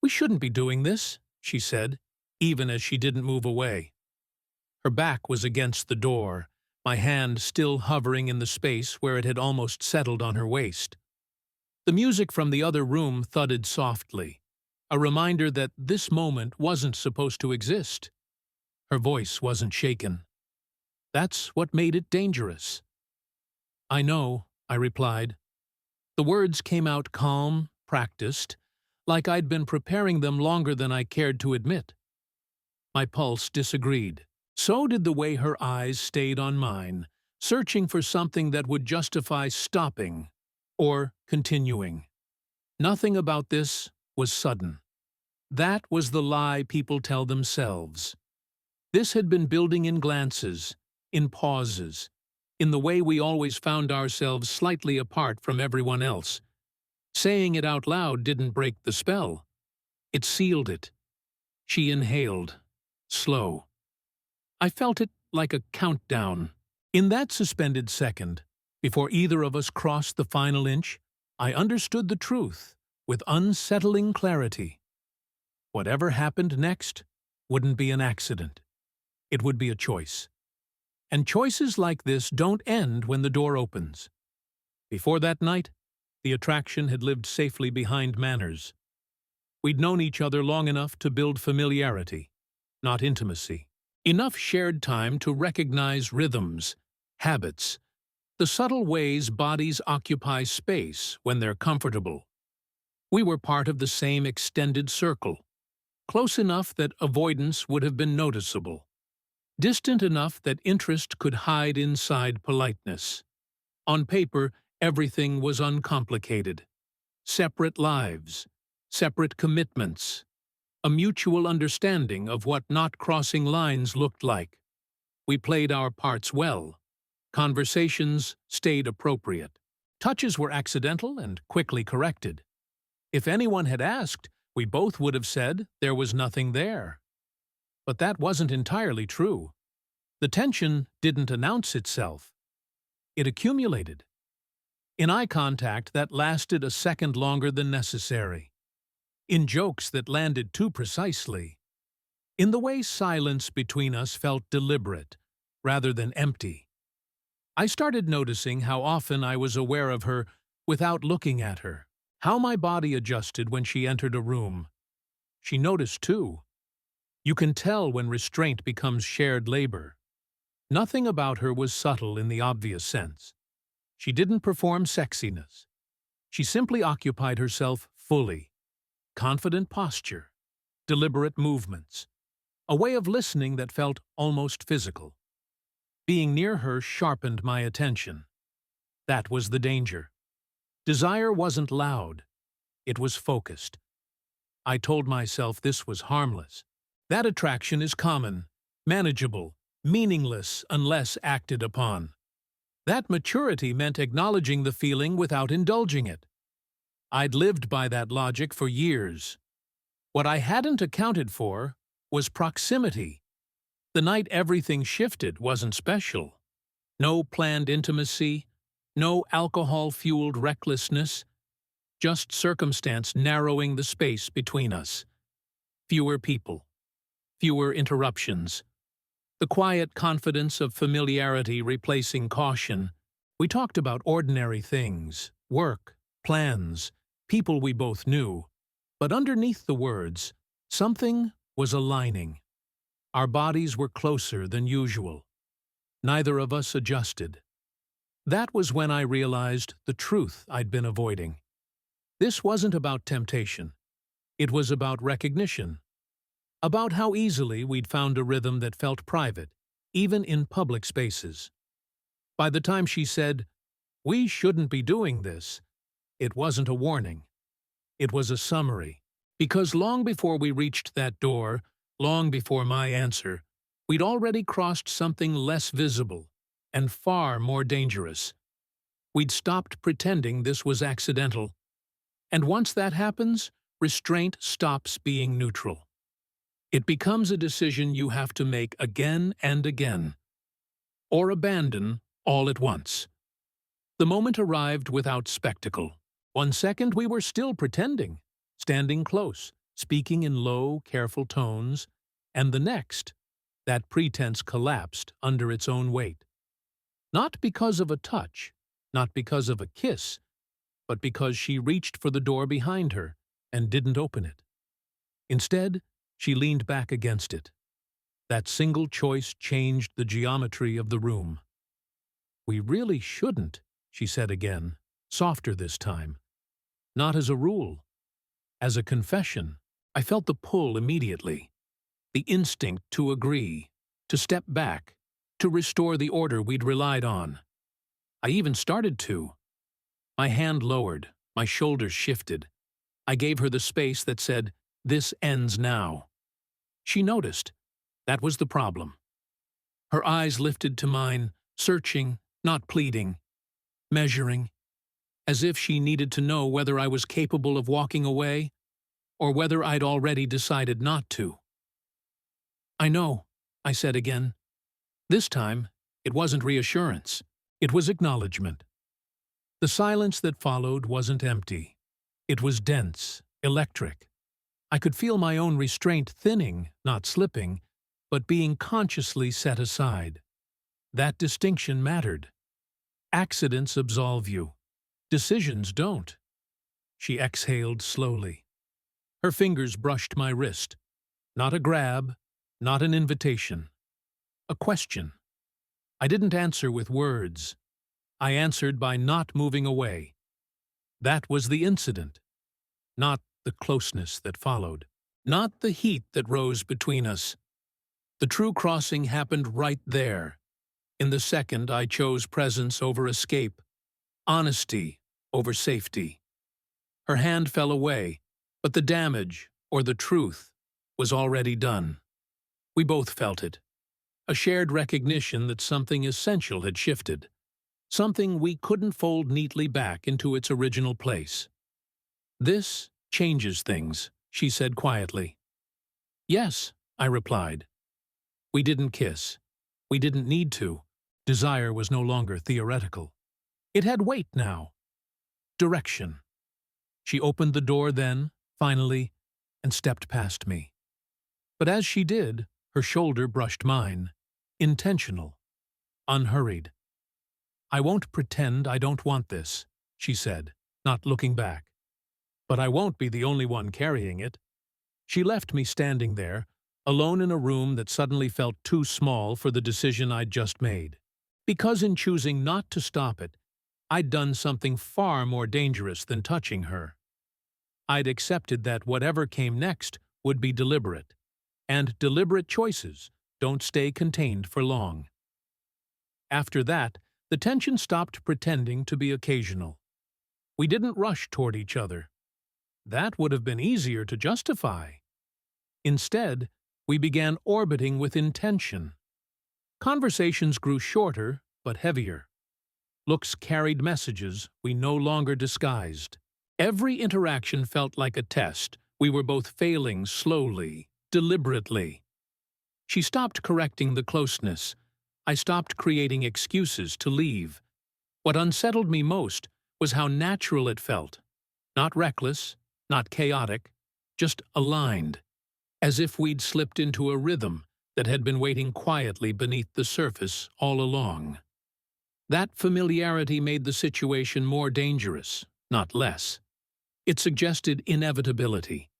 "We shouldn't be doing this," she said, even as she didn't move away. Her back was against the door, my hand still hovering in the space where it had almost settled on her waist. The music from the other room thudded softly, a reminder that this moment wasn't supposed to exist. Her voice wasn't shaken. That's what made it dangerous. "I know," I replied. The words came out calm, practiced, like I'd been preparing them longer than I cared to admit. My pulse disagreed. So did the way her eyes stayed on mine, searching for something that would justify stopping or continuing. Nothing about this was sudden. That was the lie people tell themselves. This had been building in glances, in pauses, in the way we always found ourselves slightly apart from everyone else. Saying it out loud didn't break the spell. It sealed it. She inhaled, slow. I felt it like a countdown. In that suspended second, before either of us crossed the final inch, I understood the truth with unsettling clarity. Whatever happened next wouldn't be an accident. It would be a choice. And choices like this don't end when the door opens. Before that night, the attraction had lived safely behind manners. We'd known each other long enough to build familiarity, not intimacy. Enough shared time to recognize rhythms, habits, the subtle ways bodies occupy space when they're comfortable. We were part of the same extended circle, close enough that avoidance would have been noticeable, distant enough that interest could hide inside politeness. On paper, everything was uncomplicated. Separate lives, separate commitments, a mutual understanding of what not crossing lines looked like. We played our parts well. Conversations stayed appropriate. Touches were accidental and quickly corrected. If anyone had asked, we both would have said there was nothing there. But that wasn't entirely true. The tension didn't announce itself. It accumulated. In eye contact that lasted a second longer than necessary. In jokes that landed too precisely. In the way silence between us felt deliberate, rather than empty. I started noticing how often I was aware of her without looking at her, how my body adjusted when she entered a room. She noticed too. You can tell when restraint becomes shared labor. Nothing about her was subtle in the obvious sense. She didn't perform sexiness. She simply occupied herself fully. Confident posture, deliberate movements, a way of listening that felt almost physical. Being near her sharpened my attention. That was the danger. Desire wasn't loud. It was focused. I told myself this was harmless. That attraction is common, manageable, meaningless unless acted upon. That maturity meant acknowledging the feeling without indulging it. I'd lived by that logic for years. What I hadn't accounted for was proximity. The night everything shifted wasn't special. No planned intimacy, no alcohol-fueled recklessness, just circumstance narrowing the space between us. Fewer people, fewer interruptions. The quiet confidence of familiarity replacing caution. We talked about ordinary things, work, plans, people we both knew, but underneath the words, something was aligning. Our bodies were closer than usual. Neither of us adjusted. That was when I realized the truth I'd been avoiding. This wasn't about temptation. It was about recognition. About how easily we'd found a rhythm that felt private, even in public spaces. By the time she said, "We shouldn't be doing this," it wasn't a warning. It was a summary. Because long before we reached that door, long before my answer, we'd already crossed something less visible and far more dangerous. We'd stopped pretending this was accidental. And once that happens, restraint stops being neutral. It becomes a decision you have to make again and again. Or abandon all at once. The moment arrived without spectacle. 1 second we were still pretending, standing close, speaking in low, careful tones, and the next, that pretense collapsed under its own weight. Not because of a touch, not because of a kiss, but because she reached for the door behind her and didn't open it. Instead, she leaned back against it. That single choice changed the geometry of the room. "We really shouldn't," she said again, softer this time. Not as a rule, as a confession. I felt the pull immediately, the instinct to agree, to step back, to restore the order we'd relied on. I even started to. My hand lowered, my shoulders shifted. I gave her the space that said, "This ends now." She noticed. That was the problem. Her eyes lifted to mine, searching, not pleading, measuring, as if she needed to know whether I was capable of walking away or whether I'd already decided not to. "I know," I said again. This time, it wasn't reassurance. It was acknowledgement. The silence that followed wasn't empty. It was dense, electric. I could feel my own restraint thinning, not slipping, but being consciously set aside. That distinction mattered. Accidents absolve you. Decisions don't. She exhaled slowly. Her fingers brushed my wrist. Not a grab, not an invitation. A question. I didn't answer with words. I answered by not moving away. That was the incident, not the closeness that followed, not the heat that rose between us. The true crossing happened right there. In the second, I chose presence over escape, honesty over safety. Her hand fell away, but the damage, or the truth, was already done. We both felt it. A shared recognition that something essential had shifted, something we couldn't fold neatly back into its original place. "This changes things," she said quietly. "Yes," I replied. We didn't kiss. We didn't need to. Desire was no longer theoretical. It had weight now. Direction. She opened the door then, finally, and stepped past me. But as she did, her shoulder brushed mine. Intentional. Unhurried. "I won't pretend I don't want this," she said, not looking back. "But I won't be the only one carrying it." She left me standing there, alone in a room that suddenly felt too small for the decision I'd just made. Because in choosing not to stop it, I'd done something far more dangerous than touching her. I'd accepted that whatever came next would be deliberate, and deliberate choices don't stay contained for long. After that, the tension stopped pretending to be occasional. We didn't rush toward each other. That would have been easier to justify. Instead, we began orbiting with intention. Conversations grew shorter, but heavier. Looks carried messages we no longer disguised. Every interaction felt like a test. We were both failing slowly, deliberately. She stopped correcting the closeness. I stopped creating excuses to leave. What unsettled me most was how natural it felt. Not reckless, not chaotic, just aligned. As if we'd slipped into a rhythm that had been waiting quietly beneath the surface all along. That familiarity made the situation more dangerous, not less. It suggested inevitability.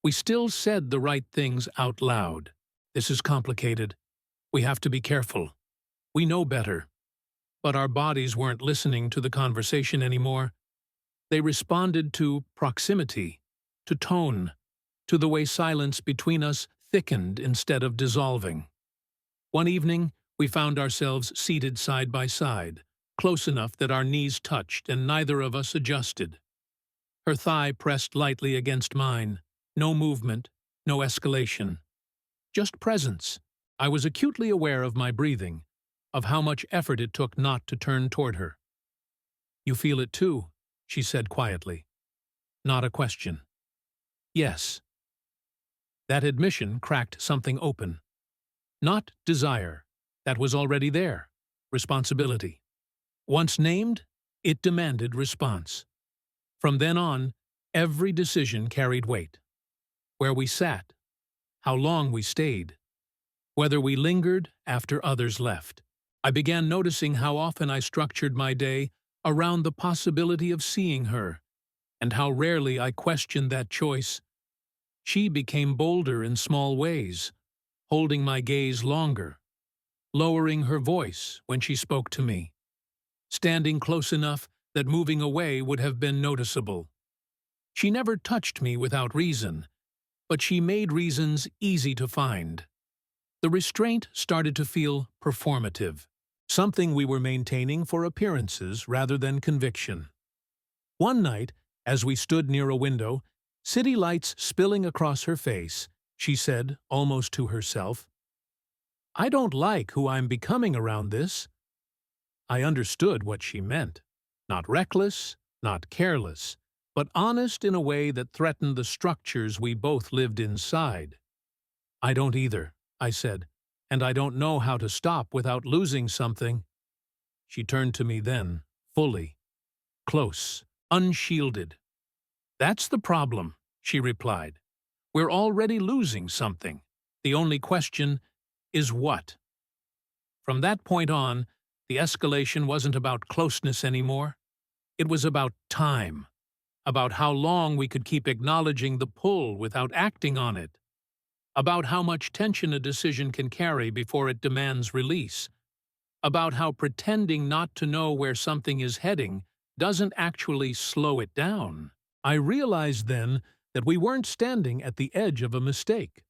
We still said the right things out loud. "This is complicated. We have to be careful. We know better." But our bodies weren't listening to the conversation anymore. They responded to proximity, to tone, to the way silence between us thickened instead of dissolving. One evening, we found ourselves seated side by side, close enough that our knees touched and neither of us adjusted. Her thigh pressed lightly against mine. No movement, no escalation. Just presence. I was acutely aware of my breathing, of how much effort it took not to turn toward her. "You feel it too," she said quietly. Not a question. "Yes." That admission cracked something open. Not desire. That was already there. Responsibility. Once named, it demanded response. From then on, every decision carried weight. where we sat, how long we stayed, whether we lingered after others left. I began noticing how often I structured my day around the possibility of seeing her, and how rarely I questioned that choice. She became bolder in small ways, holding my gaze longer, lowering her voice when she spoke to me, standing close enough that moving away would have been noticeable. She never touched me without reason, but she made reasons easy to find. The restraint started to feel performative, something we were maintaining for appearances rather than conviction. One night, as we stood near a window, city lights spilling across her face, she said, almost to herself, "I don't like who I'm becoming around this." I understood what she meant. Not reckless, not careless, but honest in a way that threatened the structures we both lived inside. "I don't either," I said, "and I don't know how to stop without losing something." She turned to me then, fully, close, unshielded. "That's the problem," she replied. "We're already losing something. The only question is what?" From that point on, the escalation wasn't about closeness anymore. It was about time, about how long we could keep acknowledging the pull without acting on it, about how much tension a decision can carry before it demands release, about how pretending not to know where something is heading doesn't actually slow it down. I realized then that we weren't standing at the edge of a mistake.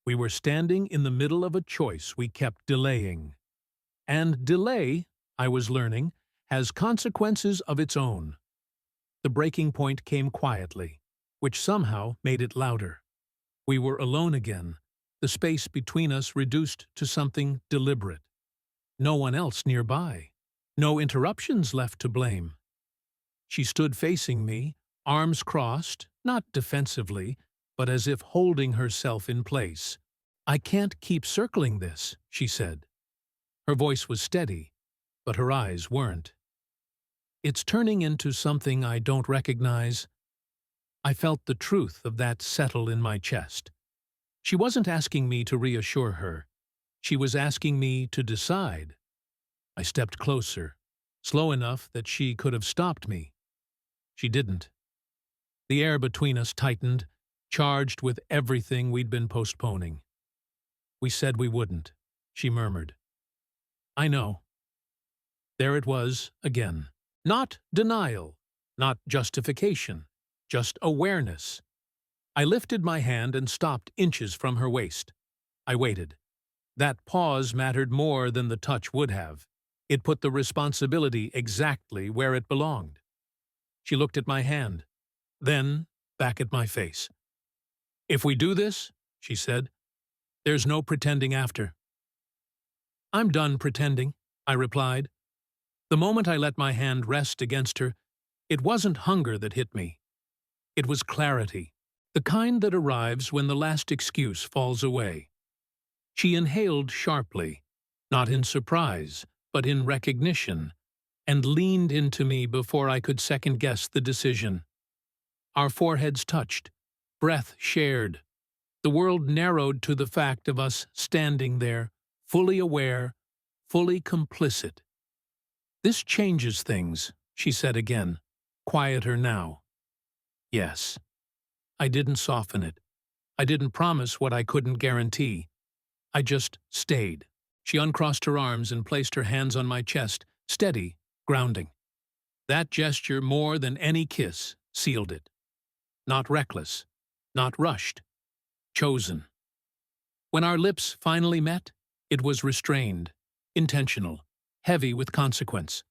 We were standing in the middle of a choice we kept delaying. And delay, I was learning, has consequences of its own. The breaking point came quietly, which somehow made it louder. We were alone again, the space between us reduced to something deliberate. No one else nearby. No interruptions left to blame. She stood facing me, arms crossed, not defensively, but as if holding herself in place. "I can't keep circling this," she said. Her voice was steady, but her eyes weren't. "It's turning into something I don't recognize." I felt the truth of that settle in my chest. She wasn't asking me to reassure her. She was asking me to decide. I stepped closer, slow enough that she could have stopped me. She didn't. The air between us tightened, charged with everything we'd been postponing. "We said we wouldn't," she murmured. "I know." There it was again. Not denial, not justification, just awareness. I lifted my hand and stopped inches from her waist. I waited. That pause mattered more than the touch would have. It put the responsibility exactly where it belonged. She looked at my hand, then back at my face. "If we do this," she said, "there's no pretending after." "I'm done pretending," I replied. The moment I let my hand rest against her, it wasn't hunger that hit me. It was clarity, the kind that arrives when the last excuse falls away. She inhaled sharply, not in surprise, but in recognition, and leaned into me before I could second-guess the decision. Our foreheads touched, breath shared. The world narrowed to the fact of us standing there, fully aware, fully complicit. "This changes things," she said again, quieter now. Yes. I didn't soften it. I didn't promise what I couldn't guarantee. I just stayed. She uncrossed her arms and placed her hands on my chest, steady, grounding. That gesture, more than any kiss, sealed it. Not reckless, not rushed, chosen. When our lips finally met, it was restrained, intentional, heavy with consequence.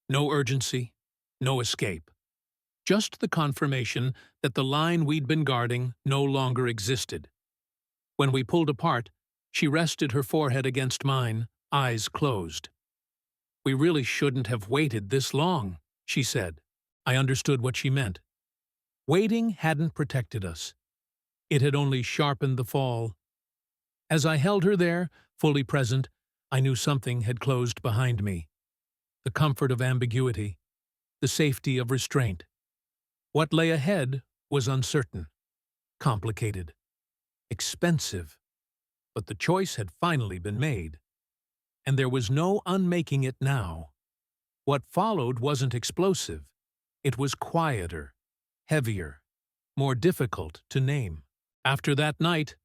No urgency, no escape. Just the confirmation that the line we'd been guarding no longer existed. When we pulled apart, she rested her forehead against mine, eyes closed. "We really shouldn't have waited this long," she said. I understood what she meant. Waiting hadn't protected us. It had only sharpened the fall. As I held her there, fully present, I knew something had closed behind me. The comfort of ambiguity, the safety of restraint. What lay ahead was uncertain. complicated, expensive, but the choice had finally been made, and there was no unmaking it now. What followed wasn't explosive. It was quieter, heavier, more difficult to name. After that night,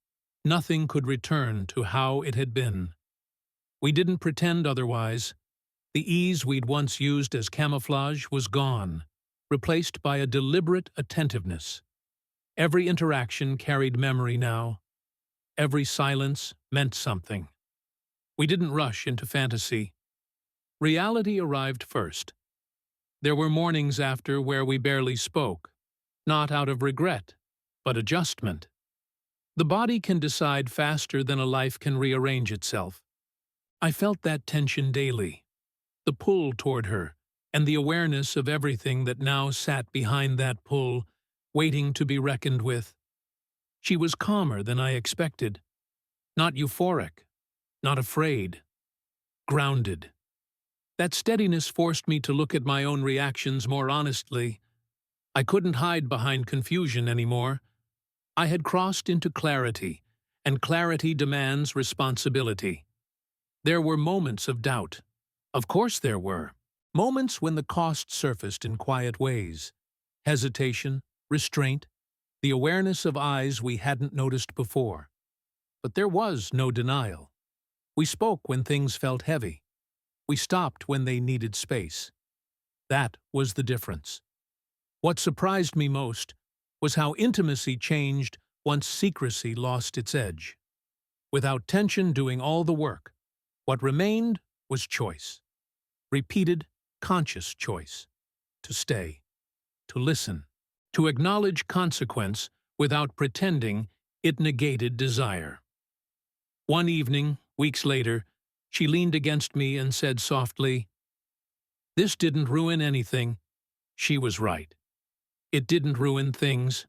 nothing could return to how it had been. We didn't pretend otherwise. The ease we'd once used as camouflage was gone, replaced by a deliberate attentiveness. Every interaction carried memory now. Every silence meant something. We didn't rush into fantasy. Reality arrived first. There were mornings after where we barely spoke, not out of regret, but adjustment. The body can decide faster than a life can rearrange itself. I felt that tension daily, the pull toward her, and the awareness of everything that now sat behind that pull, waiting to be reckoned with. She was calmer than I expected. Not euphoric, not afraid, grounded. That steadiness forced me to look at my own reactions more honestly. I couldn't hide behind confusion anymore. I had crossed into clarity, and clarity demands responsibility. There were moments of doubt. Of course there were. Moments when the cost surfaced in quiet ways. Hesitation, restraint, the awareness of eyes we hadn't noticed before. But there was no denial. We spoke when things felt heavy. We stopped when they needed space. That was the difference. What surprised me most was how intimacy changed once secrecy lost its edge. Without tension doing all the work, what remained was choice. Repeated, conscious choice. To stay. To listen. To acknowledge consequence without pretending it negated desire. One evening, weeks later, she leaned against me and said softly, "This didn't ruin anything." She was right. It didn't ruin things.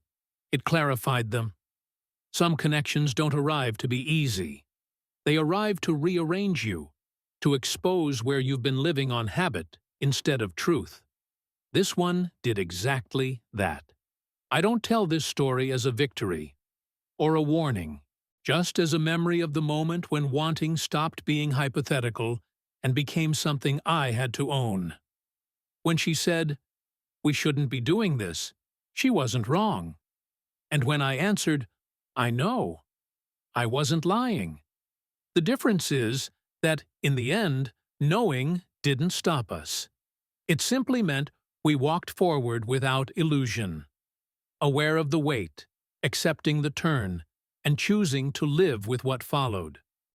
It clarified them. Some connections don't arrive to be easy. They arrive to rearrange you, to expose where you've been living on habit instead of truth. This one did exactly that. I don't tell this story as a victory or a warning, just as a memory of the moment when wanting stopped being hypothetical and became something I had to own. When she said, "We shouldn't be doing this," she wasn't wrong. And when I answered, "I know," I wasn't lying. The difference is that, in the end, knowing didn't stop us. It simply meant we walked forward without illusion, aware of the weight, accepting the turn, and choosing to live with what followed.